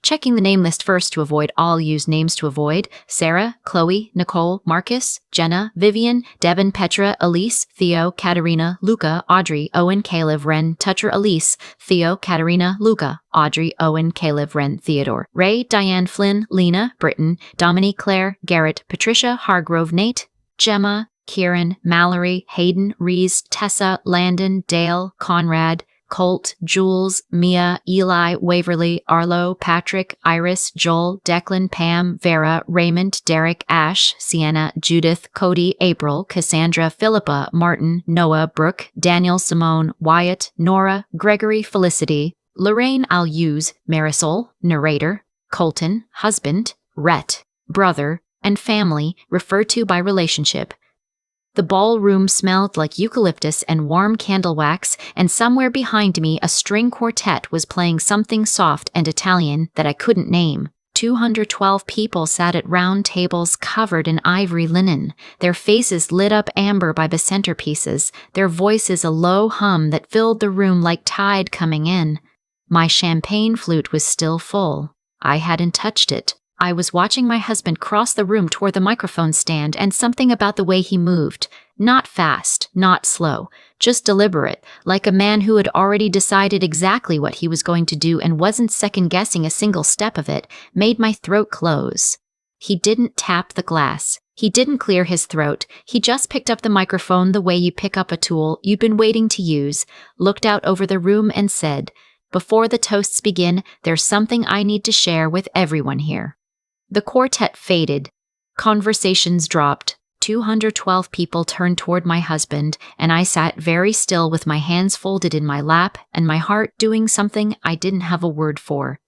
checking the name list first to avoid all used names to avoid: Sarah, Chloe, Nicole, Marcus, Jenna, Vivian, Devin, Petra, Elise, Theo, Katerina, Luca, Audrey, Owen, Caleb, Ren, Toucher, Elise, Theo, Katerina, Luca, Audrey, Owen, Caleb, Ren, Theodore, Ray, Diane, Flynn, Lena, Britton, Dominique, Claire, Garrett, Patricia, Hargrove, Nate, Gemma, Kieran, Mallory, Hayden, Reese, Tessa, Landon, Dale, Conrad, Colt, Jules, Mia, Eli, Waverly, Arlo, Patrick, Iris, Joel, Declan, Pam, Vera, Raymond, Derek, Ash, Sienna, Judith, Cody, April, Cassandra, Philippa, Martin, Noah, Brooke, Daniel, Simone, Wyatt, Nora, Gregory, Felicity, Lorraine, I'll use, Marisol, narrator, Colton, husband, Rhett, brother, and family, referred to by relationship. The ballroom smelled like eucalyptus and warm candle wax, and somewhere behind me a string quartet was playing something soft and Italian that I couldn't name. 212 people sat at round tables covered in ivory linen, their faces lit up amber by the centerpieces, their voices a low hum that filled the room like tide coming in. My champagne flute was still full. I hadn't touched it. I was watching my husband cross the room toward the microphone stand, and something about the way he moved, not fast, not slow, just deliberate, like a man who had already decided exactly what he was going to do and wasn't second-guessing a single step of it, made my throat close. He didn't tap the glass. He didn't clear his throat. He just picked up the microphone the way you pick up a tool you'd been waiting to use, looked out over the room and said, "Before the toasts begin, there's something I need to share with everyone here." The quartet faded. Conversations dropped. 212 people turned toward my husband, and I sat very still with my hands folded in my lap and my heart doing something I didn't have a word for.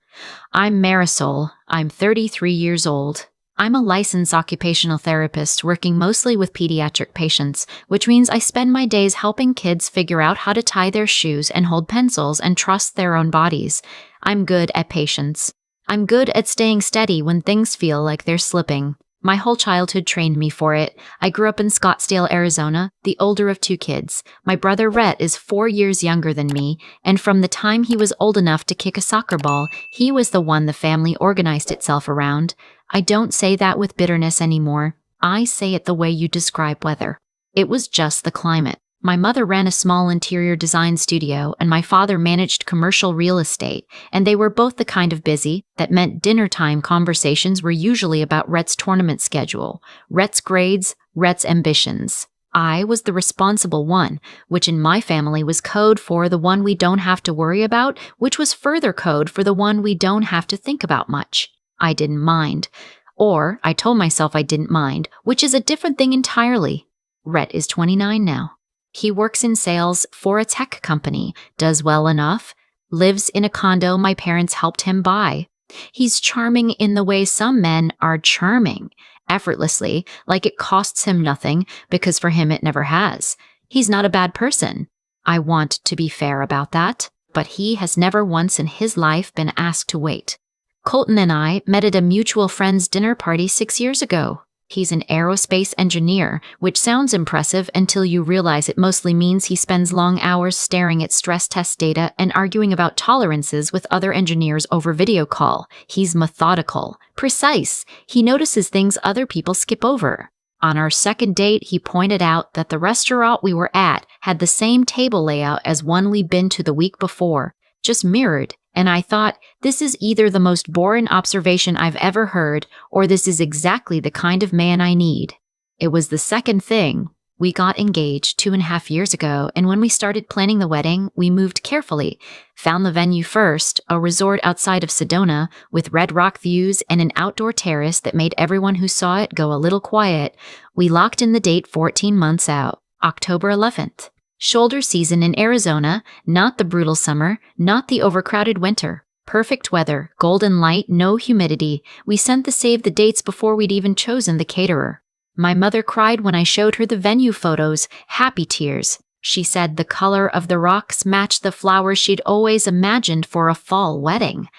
I'm Marisol. I'm 33 years old. I'm a licensed occupational therapist working mostly with pediatric patients, which means I spend my days helping kids figure out how to tie their shoes and hold pencils and trust their own bodies. I'm good at patience. I'm good at staying steady when things feel like they're slipping. My whole childhood trained me for it. I grew up in Scottsdale, Arizona, the older of two kids. My brother Rhett is 4 years younger than me, and from the time he was old enough to kick a soccer ball, he was the one the family organized itself around. I don't say that with bitterness anymore. I say it the way you describe weather. It was just the climate. My mother ran a small interior design studio, and my father managed commercial real estate, and they were both the kind of busy that meant dinner-time conversations were usually about Rhett's tournament schedule, Rhett's grades, Rhett's ambitions. I was the responsible one, which in my family was code for the one we don't have to worry about, which was further code for the one we don't have to think about much. I didn't mind. Or I told myself I didn't mind, which is a different thing entirely. Rhett is 29 now. He works in sales for a tech company, does well enough, lives in a condo my parents helped him buy. He's charming in the way some men are charming, effortlessly, like it costs him nothing, because for him it never has. He's not a bad person. I want to be fair about that, but he has never once in his life been asked to wait. Colton and I met at a mutual friend's dinner party 6 years ago. He's an aerospace engineer, which sounds impressive until you realize it mostly means he spends long hours staring at stress test data and arguing about tolerances with other engineers over video call. He's methodical, precise. He notices things other people skip over. On our second date, he pointed out that the restaurant we were at had the same table layout as one we'd been to the week before, just mirrored. And I thought, this is either the most boring observation I've ever heard, or this is exactly the kind of man I need. It was the second thing. We got engaged 2.5 years ago, and when we started planning the wedding, we moved carefully. Found the venue first, a resort outside of Sedona, with red rock views and an outdoor terrace that made everyone who saw it go a little quiet. We locked in the date 14 months out, October 11th. Shoulder season in Arizona, not the brutal summer, not the overcrowded winter. Perfect weather, golden light, no humidity. We sent the save the dates before we'd even chosen the caterer. My mother cried when I showed her the venue photos, happy tears. She said the color of the rocks matched the flowers she'd always imagined for a fall wedding.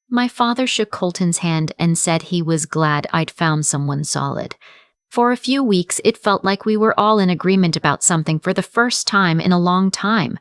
My father shook Colton's hand and said he was glad I'd found someone solid. For a few weeks, it felt like we were all in agreement about something for the first time in a long time.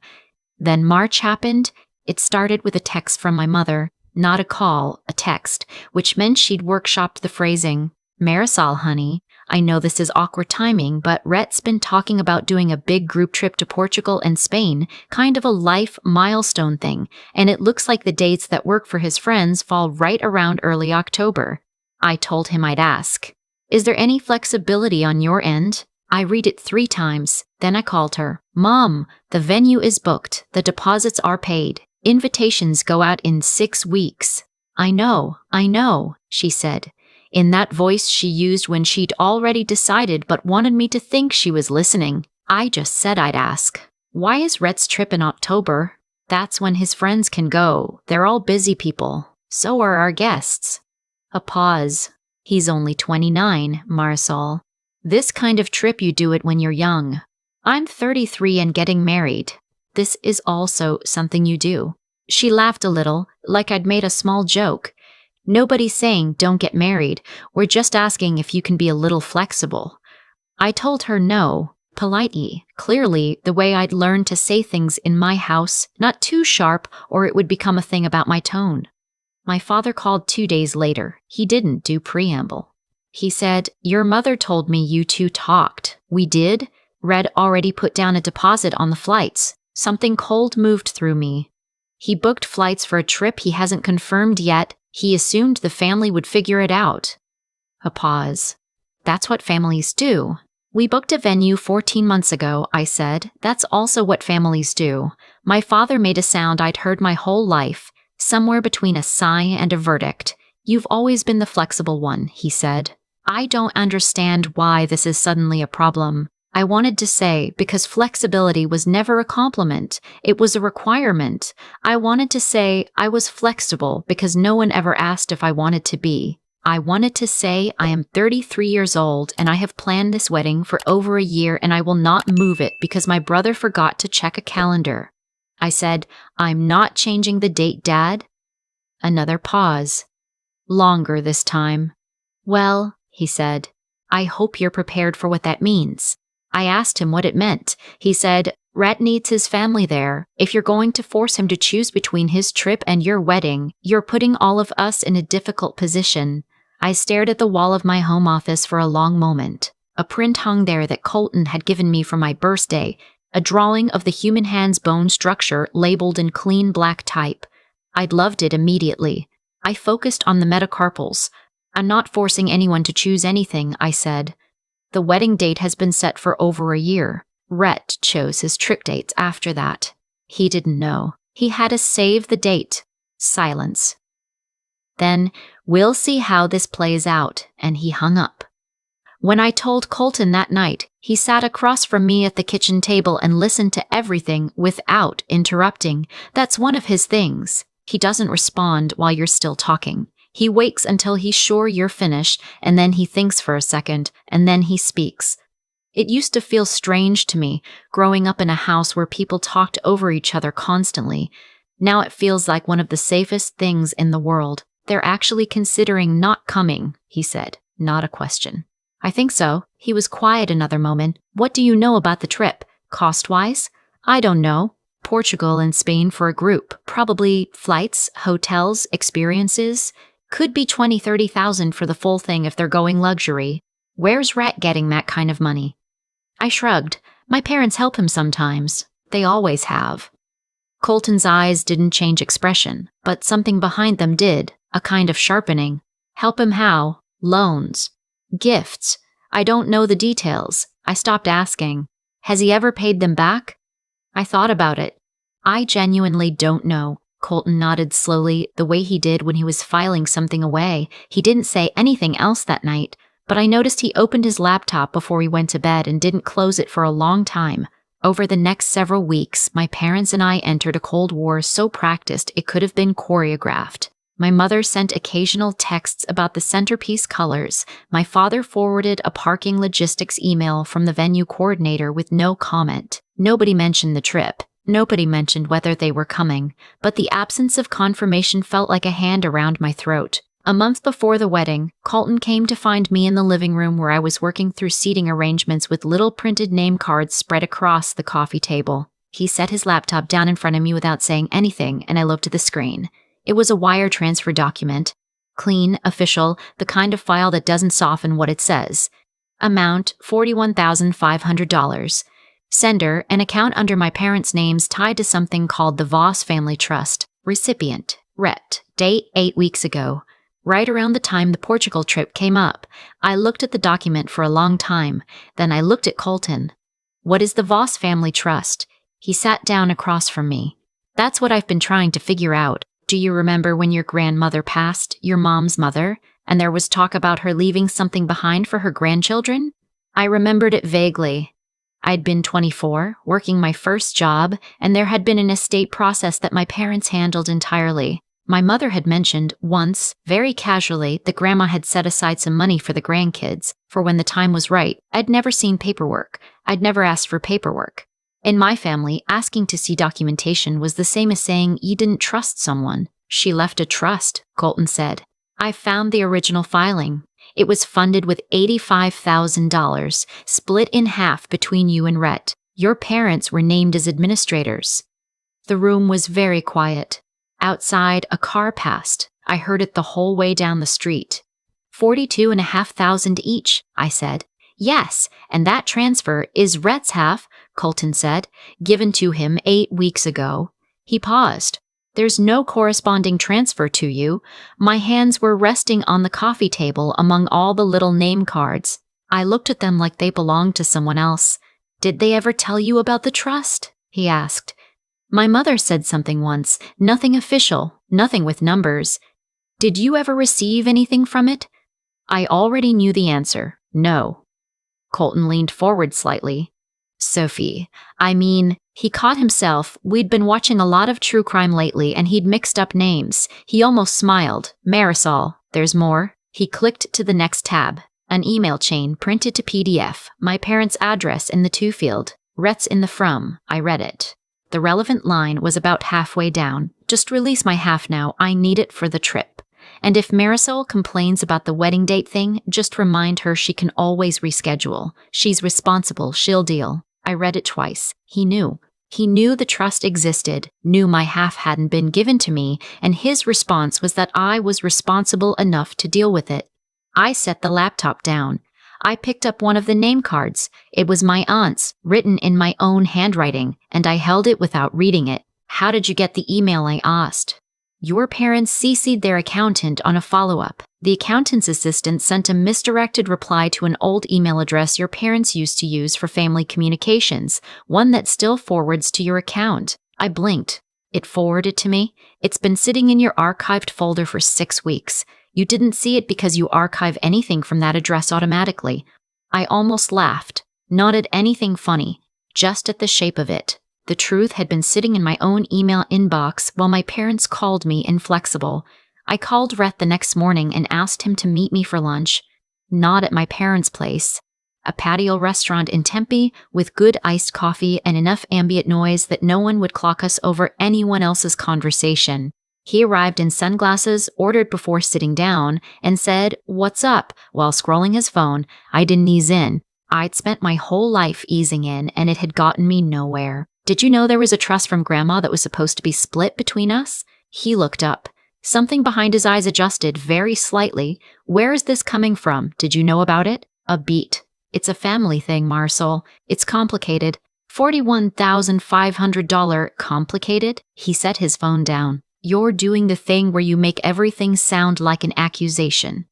Then March happened. It started with a text from my mother. Not a call, a text, which meant she'd workshopped the phrasing. Marisol, honey, I know this is awkward timing, but Rhett's been talking about doing a big group trip to Portugal and Spain, kind of a life milestone thing, and it looks like the dates that work for his friends fall right around early October. I told him I'd ask. Is there any flexibility on your end? I read it 3 times, then I called her. Mom, the venue is booked, the deposits are paid. Invitations go out in 6 weeks. I know, she said, in that voice she used when she'd already decided but wanted me to think she was listening. I just said I'd ask. Why is Rhett's trip in October? That's when his friends can go. They're all busy people. So are our guests. A pause. He's only 29, Marisol. This kind of trip you do it when you're young. I'm 33 and getting married. This is also something you do. She laughed a little, like I'd made a small joke. Nobody's saying don't get married. We're just asking if you can be a little flexible. I told her no, politely, clearly, the way I'd learned to say things in my house, not too sharp or it would become a thing about my tone. My father called 2 days later. He didn't do preamble. He said, your mother told me you two talked. We did? Red already put down a deposit on the flights. Something cold moved through me. He booked flights for a trip he hasn't confirmed yet. He assumed the family would figure it out. A pause. That's what families do. We booked a venue 14 months ago, I said. That's also what families do. My father made a sound I'd heard my whole life, somewhere between a sigh and a verdict. You've always been the flexible one, he said. I don't understand why this is suddenly a problem. I wanted to say, because flexibility was never a compliment, it was a requirement. I wanted to say I was flexible because no one ever asked if I wanted to be. I wanted to say I am 33 years old and I have planned this wedding for over a year and I will not move it because my brother forgot to check a calendar. I said, I'm not changing the date, Dad. Another pause. Longer this time. Well, he said, I hope you're prepared for what that means. I asked him what it meant. He said, Rhett needs his family there. If you're going to force him to choose between his trip and your wedding, you're putting all of us in a difficult position. I stared at the wall of my home office for a long moment. A print hung there that Colton had given me for my birthday, a drawing of the human hand's bone structure labeled in clean black type. I'd loved it immediately. I focused on the metacarpals. I'm not forcing anyone to choose anything, I said. The wedding date has been set for over a year. Rhett chose his trip dates after that. He didn't know. He had to save the date. Silence. Then, we'll see how this plays out, and he hung up. When I told Colton that night, he sat across from me at the kitchen table and listened to everything without interrupting. That's one of his things. He doesn't respond while you're still talking. He waits until he's sure you're finished, and then he thinks for a second, and then he speaks. It used to feel strange to me, growing up in a house where people talked over each other constantly. Now it feels like one of the safest things in the world. They're actually considering not coming, he said, not a question. I think so. He was quiet another moment. What do you know about the trip? Cost-wise? I don't know. Portugal and Spain for a group. Probably flights, hotels, experiences. Could be 20,000-30,000 for the full thing if they're going luxury. Where's Rhett getting that kind of money? I shrugged. My parents help him sometimes. They always have. Colton's eyes didn't change expression, but something behind them did, a kind of sharpening. Help him how? Loans. Gifts. I don't know the details. I stopped asking. Has he ever paid them back? I thought about it. I genuinely don't know. Colton nodded slowly, the way he did when he was filing something away. He didn't say anything else that night, but I noticed he opened his laptop before he went to bed and didn't close it for a long time. Over the next several weeks, my parents and I entered a Cold War so practiced it could have been choreographed. My mother sent occasional texts about the centerpiece colors. My father forwarded a parking logistics email from the venue coordinator with no comment. Nobody mentioned the trip. Nobody mentioned whether they were coming, but the absence of confirmation felt like a hand around my throat. A month before the wedding, Colton came to find me in the living room where I was working through seating arrangements with little printed name cards spread across the coffee table. He set his laptop down in front of me without saying anything, and I looked at the screen. It was a wire transfer document. Clean, official, the kind of file that doesn't soften what it says. Amount, $41,500. Sender, an account under my parents' names tied to something called the Voss Family Trust. Recipient, Rhett. Date, 8 weeks ago. Right around the time the Portugal trip came up. I looked at the document for a long time. Then I looked at Colton. What is the Voss Family Trust? He sat down across from me. That's what I've been trying to figure out. Do you remember when your grandmother passed, your mom's mother, and there was talk about her leaving something behind for her grandchildren? I remembered it vaguely. I'd been 24, working my first job, and there had been an estate process that my parents handled entirely. My mother had mentioned once, very casually, that Grandma had set aside some money for the grandkids, for when the time was right. I'd never seen paperwork. I'd never asked for paperwork. In my family, asking to see documentation was the same as saying you didn't trust someone. She left a trust, Colton said. I found the original filing. It was funded with $85,000, split in half between you and Rhett. Your parents were named as administrators. The room was very quiet. Outside, a car passed. I heard it the whole way down the street. $42,500 each, I said. Yes, and that transfer is Rhett's half, Colton said, given to him 8 weeks ago. He paused. There's no corresponding transfer to you. My hands were resting on the coffee table among all the little name cards. I looked at them like they belonged to someone else. Did they ever tell you about the trust? He asked. My mother said something once, nothing official, nothing with numbers. Did you ever receive anything from it? I already knew the answer, no. Colton leaned forward slightly. Sophie, he caught himself. We'd been watching a lot of true crime lately and he'd mixed up names. He almost smiled. Marisol, there's more. He clicked to the next tab. An email chain printed to PDF, my parents' address in the to field. Rhett's in the from. I read it. The relevant line was about halfway down. Just release my half now. I need it for the trip. And if Marisol complains about the wedding date thing, just remind her she can always reschedule. She's responsible. She'll deal. I read it twice. He knew. He knew the trust existed, knew my half hadn't been given to me, and his response was that I was responsible enough to deal with it. I set the laptop down. I picked up one of the name cards. It was my aunt's, written in my own handwriting, and I held it without reading it. How did you get the email? I asked. Your parents CC'd their accountant on a follow-up. The accountant's assistant sent a misdirected reply to an old email address your parents used to use for family communications, one that still forwards to your account. I blinked. It forwarded to me. It's been sitting in your archived folder for 6 weeks. You didn't see it because you archive anything from that address automatically. I almost laughed. Not at anything funny, just at the shape of it. The truth had been sitting in my own email inbox while my parents called me inflexible. I called Rhett the next morning and asked him to meet me for lunch. Not at my parents' place. A patio restaurant in Tempe with good iced coffee and enough ambient noise that no one would clock us over anyone else's conversation. He arrived in sunglasses, ordered before sitting down, and said, "What's up?" while scrolling his phone. I didn't ease in. I'd spent my whole life easing in, and it had gotten me nowhere. Did you know there was a trust from Grandma that was supposed to be split between us? He looked up. Something behind his eyes adjusted very slightly. Where is this coming from? Did you know about it? A beat. It's a family thing, Marisol. It's complicated. $41,500 complicated? He set his phone down. You're doing the thing where you make everything sound like an accusation.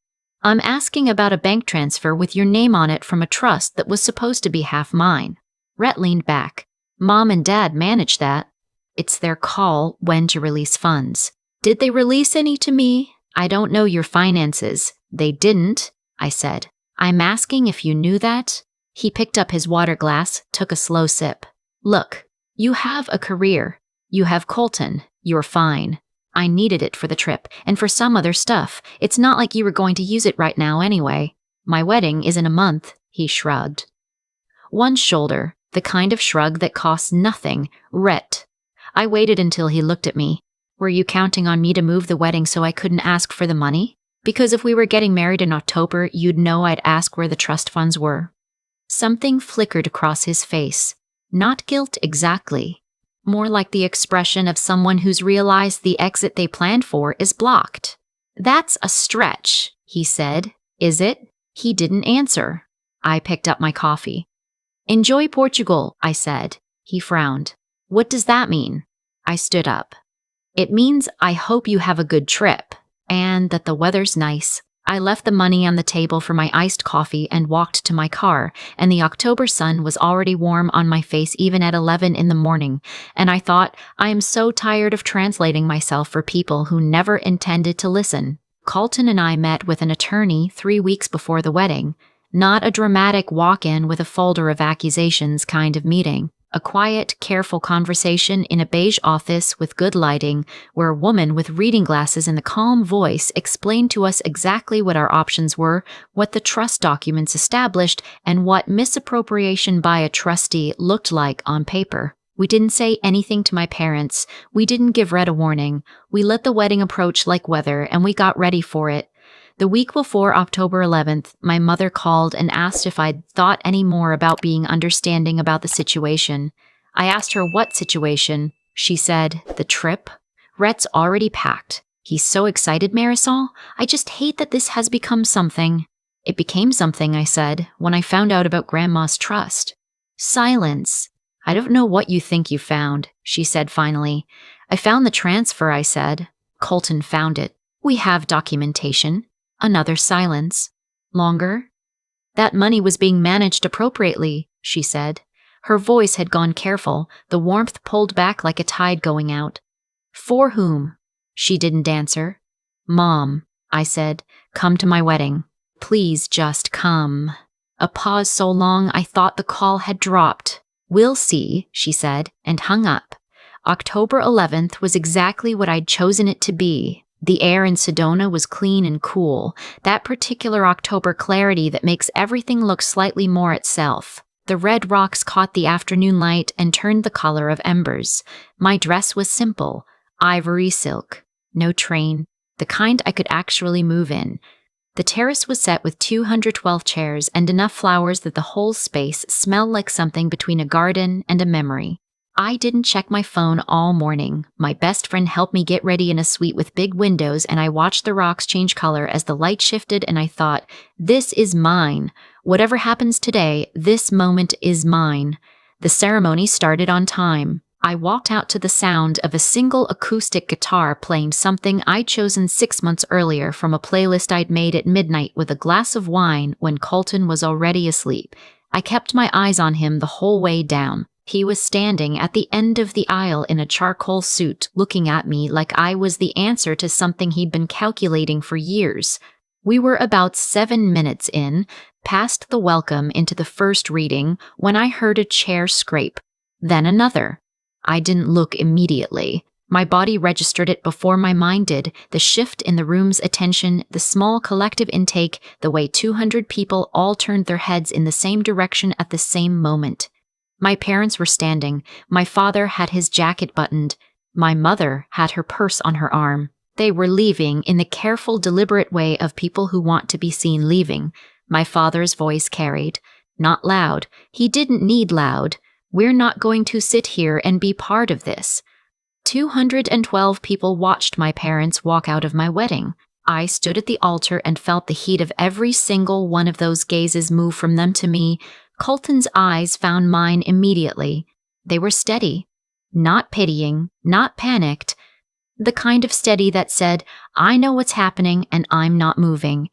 I'm asking about a bank transfer with your name on it from a trust that was supposed to be half mine. Rhett leaned back. Mom and Dad manage that. It's their call when to release funds. Did they release any to me? I don't know your finances. They didn't, I said. I'm asking if you knew that. He picked up his water glass, took a slow sip. Look, you have a career. You have Colton. You're fine. I needed it for the trip and for some other stuff. It's not like you were going to use it right now anyway. My wedding is in a month, he shrugged. One shoulder. The kind of shrug that costs nothing. Rhett. I waited until he looked at me. Were you counting on me to move the wedding so I couldn't ask for the money? Because if we were getting married in October, you'd know I'd ask where the trust funds were. Something flickered across his face. Not guilt exactly. More like the expression of someone who's realized the exit they planned for is blocked. That's a stretch, he said. Is it? He didn't answer. I picked up my coffee. Enjoy Portugal, I said. He frowned. What does that mean? I stood up. It means I hope you have a good trip, and that the weather's nice. I left the money on the table for my iced coffee and walked to my car, and the October sun was already warm on my face even at 11 in the morning, and I thought, I am so tired of translating myself for people who never intended to listen. Colton and I met with an attorney 3 weeks before the wedding. Not a dramatic walk-in with a folder of accusations kind of meeting. A quiet, careful conversation in a beige office with good lighting, where a woman with reading glasses and a calm voice explained to us exactly what our options were, what the trust documents established, and what misappropriation by a trustee looked like on paper. We didn't say anything to my parents. We didn't give Red a warning. We let the wedding approach like weather, and we got ready for it. The week before October 11th, my mother called and asked if I'd thought any more about being understanding about the situation. I asked her what situation. She said, the trip. Rhett's already packed. He's so excited, Marisol. I just hate that this has become something. It became something, I said, when I found out about Grandma's trust. Silence. I don't know what you think you found, she said finally. I found the transfer, I said. Colton found it. We have documentation. Another silence. Longer? That money was being managed appropriately, she said. Her voice had gone careful, the warmth pulled back like a tide going out. For whom? She didn't answer. Mom, I said, come to my wedding. Please just come. A pause so long I thought the call had dropped. We'll see, she said, and hung up. October 11th was exactly what I'd chosen it to be. The air in Sedona was clean and cool, that particular October clarity that makes everything look slightly more itself. The red rocks caught the afternoon light and turned the color of embers. My dress was simple, ivory silk, no train, the kind I could actually move in. The terrace was set with 212 chairs and enough flowers that the whole space smelled like something between a garden and a memory. I didn't check my phone all morning. My best friend helped me get ready in a suite with big windows, and I watched the rocks change color as the light shifted, and I thought, this is mine. Whatever happens today, this moment is mine. The ceremony started on time. I walked out to the sound of a single acoustic guitar playing something I'd chosen 6 months earlier from a playlist I'd made at midnight with a glass of wine when Colton was already asleep. I kept my eyes on him the whole way down. He was standing at the end of the aisle in a charcoal suit, looking at me like I was the answer to something he'd been calculating for years. We were about 7 minutes in, past the welcome into the first reading, when I heard a chair scrape. Then another. I didn't look immediately. My body registered it before my mind did, the shift in the room's attention, the small collective intake, the way 200 people all turned their heads in the same direction at the same moment. My parents were standing. My father had his jacket buttoned. My mother had her purse on her arm. They were leaving in the careful, deliberate way of people who want to be seen leaving. My father's voice carried. Not loud. He didn't need loud. We're not going to sit here and be part of this. 212 people watched my parents walk out of my wedding. I stood at the altar and felt the heat of every single one of those gazes move from them to me. Colton's eyes found mine immediately. They were steady. Not pitying, not panicked. The kind of steady that said, I know what's happening and I'm not moving.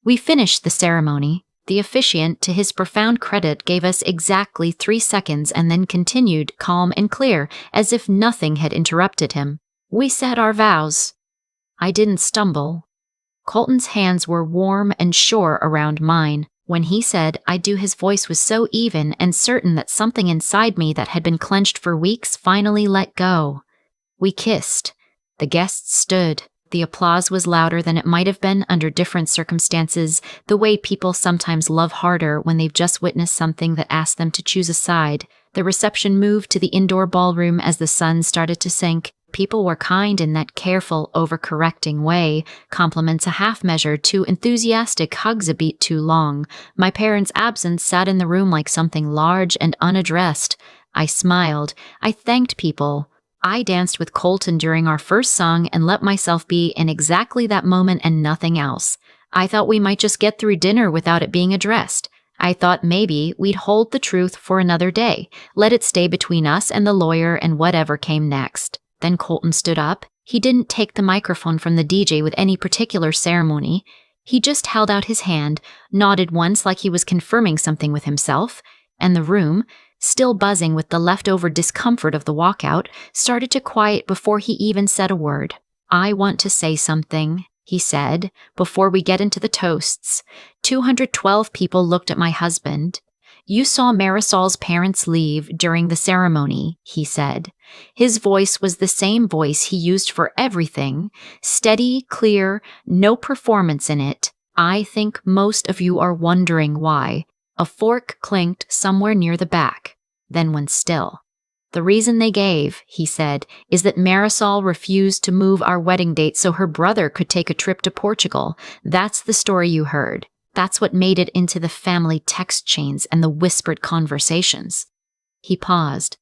We finished the ceremony. The officiant, to his profound credit, gave us exactly 3 seconds and then continued, calm and clear, as if nothing had interrupted him. We said our vows. I didn't stumble. Colton's hands were warm and sure around mine. When he said I do, his voice was so even and certain that something inside me that had been clenched for weeks finally let go. We kissed. The guests stood. The applause was louder than it might have been under different circumstances, the way people sometimes love harder when they've just witnessed something that asked them to choose a side. The reception moved to the indoor ballroom as the sun started to sink. People were kind in that careful, overcorrecting way, compliments a half measure, too enthusiastic, hugs a beat too long. My parents' absence sat in the room like something large and unaddressed. I smiled. I thanked people. I danced with Colton during our first song and let myself be in exactly that moment and nothing else. I thought we might just get through dinner without it being addressed. I thought maybe we'd hold the truth for another day, let it stay between us and the lawyer and whatever came next. Then Colton stood up. He didn't take the microphone from the DJ with any particular ceremony. He just held out his hand, nodded once like he was confirming something with himself, and the room, still buzzing with the leftover discomfort of the walkout, started to quiet before he even said a word. "I want to say something," he said, "before we get into the toasts." 212 people looked at my husband. "You saw Marisol's parents leave during the ceremony," he said. His voice was the same voice he used for everything, steady, clear, no performance in it. "I think most of you are wondering why." A fork clinked somewhere near the back, then went still. "The reason they gave," he said, "is that Marisol refused to move our wedding date so her brother could take a trip to Portugal. That's the story you heard. That's what made it into the family text chains and the whispered conversations." He paused.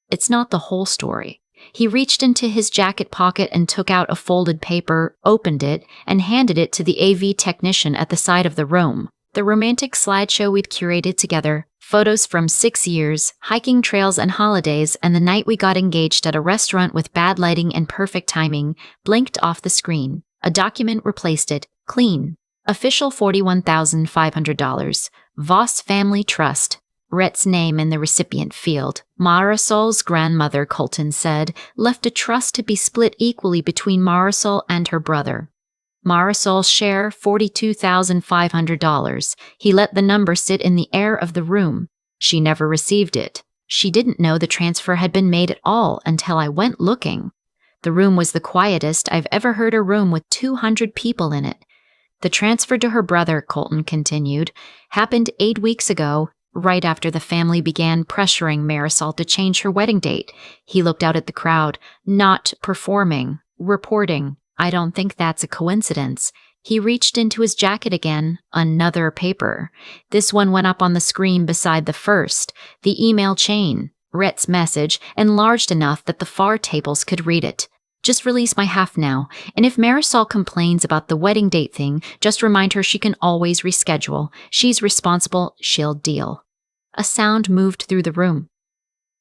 "It's not the whole story." He reached into his jacket pocket and took out a folded paper, opened it, and handed it to the AV technician at the side of the room. The romantic slideshow we'd curated together, photos from 6 years, hiking trails and holidays, and the night we got engaged at a restaurant with bad lighting and perfect timing, blinked off the screen. A document replaced it, clean. Official $41,500. Voss Family Trust. Rhett's name in the recipient field. Marisol's grandmother, Colton said, left a trust to be split equally between Marisol and her brother. Marisol's share, $42,500. He let the number sit in the air of the room. She never received it. She didn't know the transfer had been made at all until I went looking. The room was the quietest I've ever heard a room with 200 people in it. The transfer to her brother, Colton continued, happened 8 weeks ago, right after the family began pressuring Marisol to change her wedding date. He looked out at the crowd, not performing, reporting. "I don't think that's a coincidence." He reached into his jacket again, another paper. This one went up on the screen beside the first, the email chain, Rhett's message, enlarged enough that the far tables could read it. "Just release my half now, and if Marisol complains about the wedding date thing, just remind her she can always reschedule. She's responsible, she'll deal." A sound moved through the room.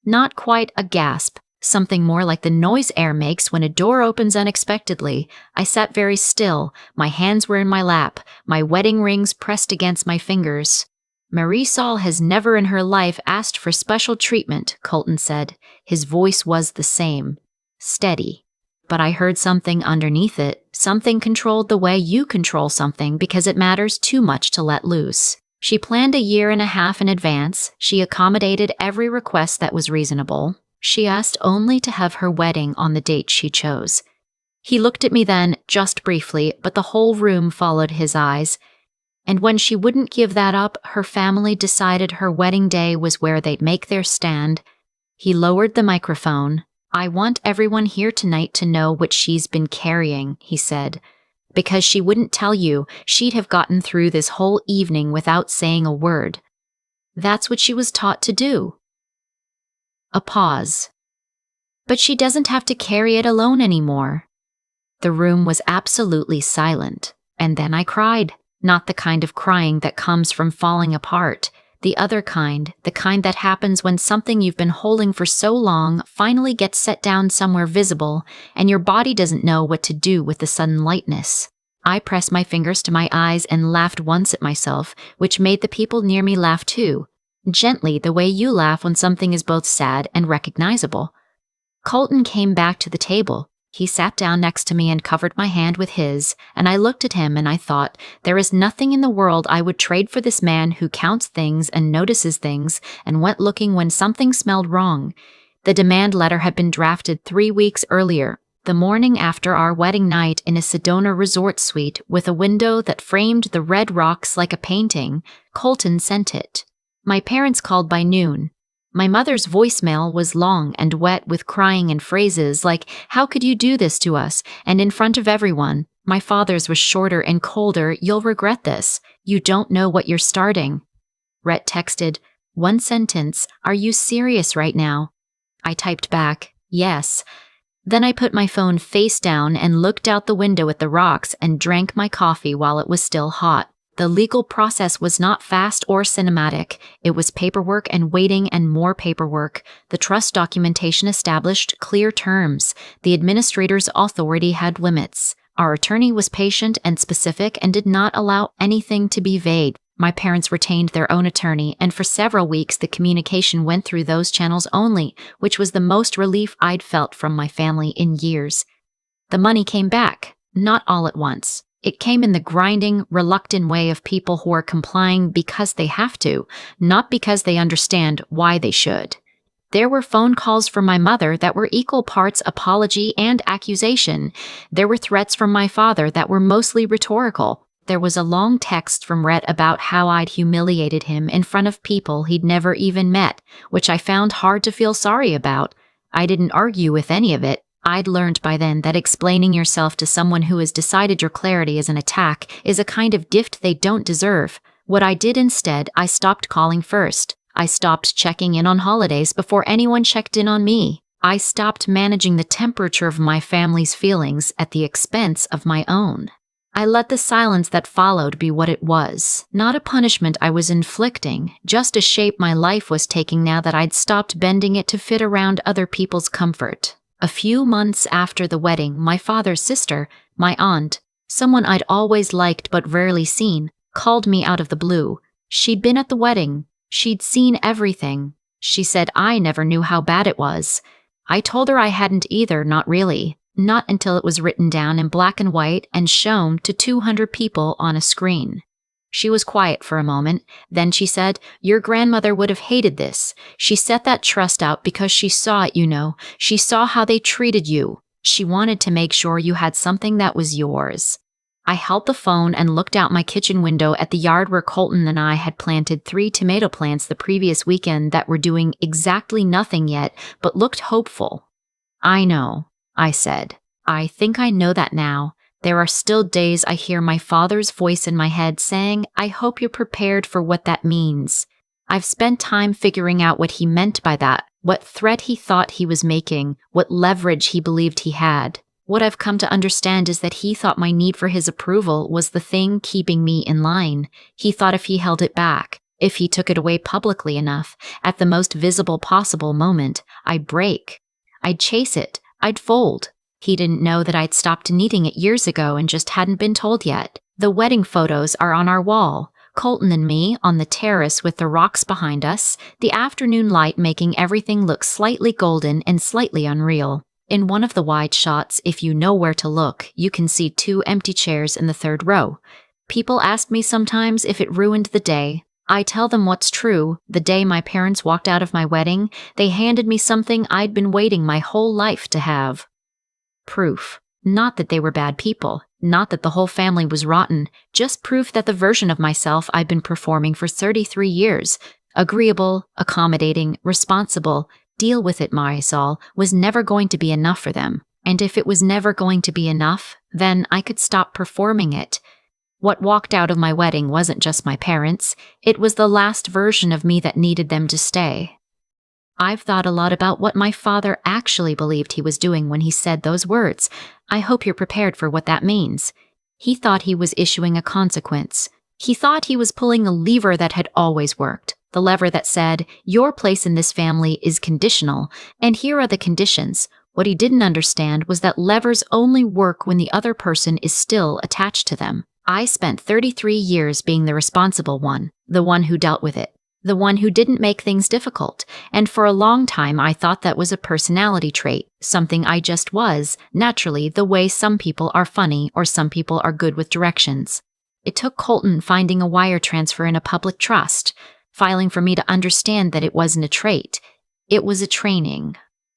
Not quite a gasp, something more like the noise air makes when a door opens unexpectedly. I sat very still, my hands were in my lap, my wedding rings pressed against my fingers. "Marisol has never in her life asked for special treatment," Colton said. His voice was the same, steady. But I heard something underneath it. Something controlled the way you control something because it matters too much to let loose. She planned a year and a half in advance. She accommodated every request that was reasonable. She asked only to have her wedding on the date she chose. He looked at me then, just briefly, but the whole room followed his eyes. And when she wouldn't give that up, her family decided her wedding day was where they'd make their stand. He lowered the microphone. "I want everyone here tonight to know what she's been carrying," he said. "Because she wouldn't tell you, she'd have gotten through this whole evening without saying a word. That's what she was taught to do." A pause. "But she doesn't have to carry it alone anymore." The room was absolutely silent, and then I cried. Not the kind of crying that comes from falling apart. The other kind, the kind that happens when something you've been holding for so long finally gets set down somewhere visible, and your body doesn't know what to do with the sudden lightness. I pressed my fingers to my eyes and laughed once at myself, which made the people near me laugh too. Gently, the way you laugh when something is both sad and recognizable. Colton came back to the table. He sat down next to me and covered my hand with his, and I looked at him and I thought, there is nothing in the world I would trade for this man who counts things and notices things and went looking when something smelled wrong. The demand letter had been drafted 3 weeks earlier, the morning after our wedding night in a Sedona resort suite with a window that framed the red rocks like a painting. Colton sent it. My parents called by noon. My mother's voicemail was long and wet with crying and phrases like, "How could you do this to us?" and "in front of everyone." My father's was shorter and colder. "You'll regret this. You don't know what you're starting." Rhett texted, "One sentence. Are you serious right now?" I typed back, "Yes." Then I put my phone face down and looked out the window at the rocks and drank my coffee while it was still hot. The legal process was not fast or cinematic. It was paperwork and waiting and more paperwork. The trust documentation established clear terms. The administrator's authority had limits. Our attorney was patient and specific and did not allow anything to be vague. My parents retained their own attorney, and for several weeks the communication went through those channels only, which was the most relief I'd felt from my family in years. The money came back, not all at once. It came in the grinding, reluctant way of people who are complying because they have to, not because they understand why they should. There were phone calls from my mother that were equal parts apology and accusation. There were threats from my father that were mostly rhetorical. There was a long text from Rhett about how I'd humiliated him in front of people he'd never even met, which I found hard to feel sorry about. I didn't argue with any of it. I'd learned by then that explaining yourself to someone who has decided your clarity is an attack is a kind of gift they don't deserve. What I did instead, I stopped calling first. I stopped checking in on holidays before anyone checked in on me. I stopped managing the temperature of my family's feelings at the expense of my own. I let the silence that followed be what it was, not a punishment I was inflicting, just a shape my life was taking now that I'd stopped bending it to fit around other people's comfort. A few months after the wedding, my father's sister, my aunt, someone I'd always liked but rarely seen, called me out of the blue. She'd been at the wedding. She'd seen everything. She said I never knew how bad it was. I told her I hadn't either, not really. Not until it was written down in black and white and shown to 200 people on a screen. She was quiet for a moment. Then she said, "Your grandmother would have hated this. She set that trust out because she saw it, you know. She saw how they treated you. She wanted to make sure you had something that was yours." I held the phone and looked out my kitchen window at the yard where Colton and I had planted 3 tomato plants the previous weekend that were doing exactly nothing yet, but looked hopeful. "I know," I said. "I think I know that now. There are still days I hear my father's voice in my head saying, 'I hope you're prepared for what that means.' I've spent time figuring out what he meant by that, what threat he thought he was making, what leverage he believed he had. What I've come to understand is that he thought my need for his approval was the thing keeping me in line. He thought if he held it back, if he took it away publicly enough, at the most visible possible moment, I'd break. I'd chase it. I'd fold. He didn't know that I'd stopped needing it years ago and just hadn't been told yet. The wedding photos are on our wall. Colton and me on the terrace with the rocks behind us, the afternoon light making everything look slightly golden and slightly unreal. In one of the wide shots, if you know where to look, you can see 2 empty chairs in the 3rd row. People ask me sometimes if it ruined the day. I tell them what's true. The day my parents walked out of my wedding, they handed me something I'd been waiting my whole life to have. Proof. Not that they were bad people. Not that the whole family was rotten. Just proof that the version of myself I'd been performing for 33 years, agreeable, accommodating, responsible, deal with it, Marisol, was never going to be enough for them. And if it was never going to be enough, then I could stop performing it. What walked out of my wedding wasn't just my parents. It was the last version of me that needed them to stay. I've thought a lot about what my father actually believed he was doing when he said those words. I hope you're prepared for what that means. He thought he was issuing a consequence. He thought he was pulling a lever that had always worked. The lever that said, your place in this family is conditional, and here are the conditions. What he didn't understand was that levers only work when the other person is still attached to them. I spent 33 years being the responsible one, the one who dealt with it, the one who didn't make things difficult, and for a long time I thought that was a personality trait, something I just was, naturally, the way some people are funny or some people are good with directions. It took Colton finding a wire transfer in a public trust, filing for me to understand that it wasn't a trait. It was a training.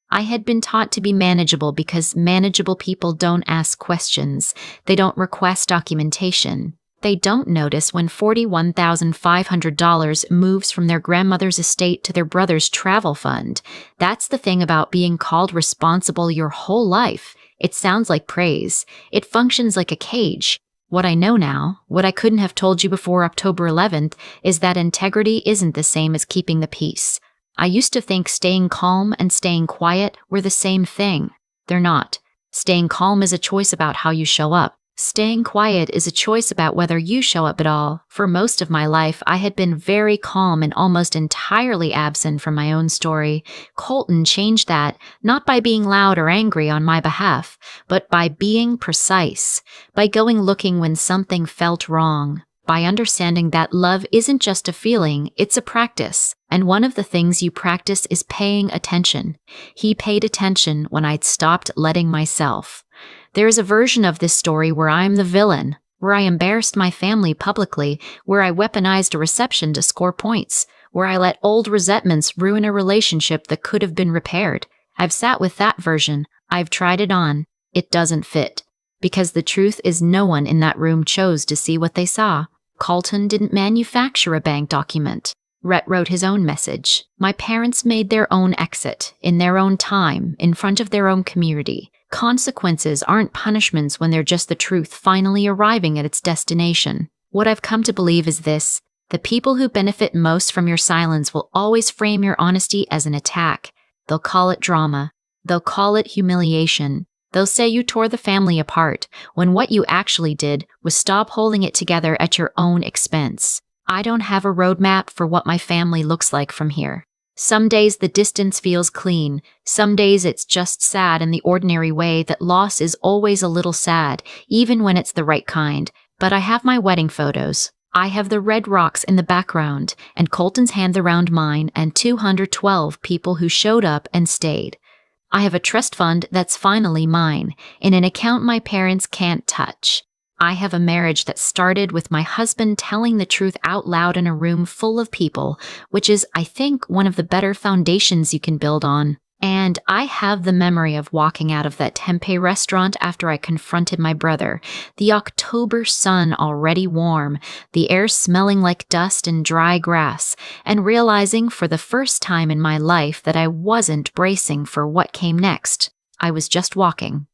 I had been taught to be manageable because manageable people don't ask questions. They don't request documentation. They don't notice when $41,500 moves from their grandmother's estate to their brother's travel fund. That's the thing about being called responsible your whole life. It sounds like praise. It functions like a cage. What I know now, what I couldn't have told you before October 11th, is that integrity isn't the same as keeping the peace. I used to think staying calm and staying quiet were the same thing. They're not. Staying calm is a choice about how you show up. Staying quiet is a choice about whether you show up at all. For most of my life, I had been very calm and almost entirely absent from my own story. Colton changed that, not by being loud or angry on my behalf, but by being precise, by going looking when something felt wrong, by understanding that love isn't just a feeling, it's a practice. And one of the things you practice is paying attention. He paid attention when I'd stopped letting myself. There is a version of this story where I'm the villain, where I embarrassed my family publicly, where I weaponized a reception to score points, where I let old resentments ruin a relationship that could have been repaired. I've sat with that version. I've tried it on. It doesn't fit. Because the truth is no one in that room chose to see what they saw. Colton didn't manufacture a bank document. Rhett wrote his own message. My parents made their own exit, in their own time, in front of their own community. Consequences aren't punishments when they're just the truth finally arriving at its destination. What I've come to believe is this: the people who benefit most from your silence will always frame your honesty as an attack. They'll call it drama. They'll call it humiliation. They'll say you tore the family apart, when what you actually did was stop holding it together at your own expense. I don't have a roadmap for what my family looks like from here. Some days the distance feels clean. Some days it's just sad in the ordinary way that loss is always a little sad, even when it's the right kind. But I have my wedding photos. I have the red rocks in the background, and Colton's hand around mine, and 212 people who showed up and stayed. I have a trust fund that's finally mine, in an account my parents can't touch. I have a marriage that started with my husband telling the truth out loud in a room full of people, which is, I think, one of the better foundations you can build on. And I have the memory of walking out of that tempeh restaurant after I confronted my brother, the October sun already warm, the air smelling like dust and dry grass, and realizing for the first time in my life that I wasn't bracing for what came next. I was just walking.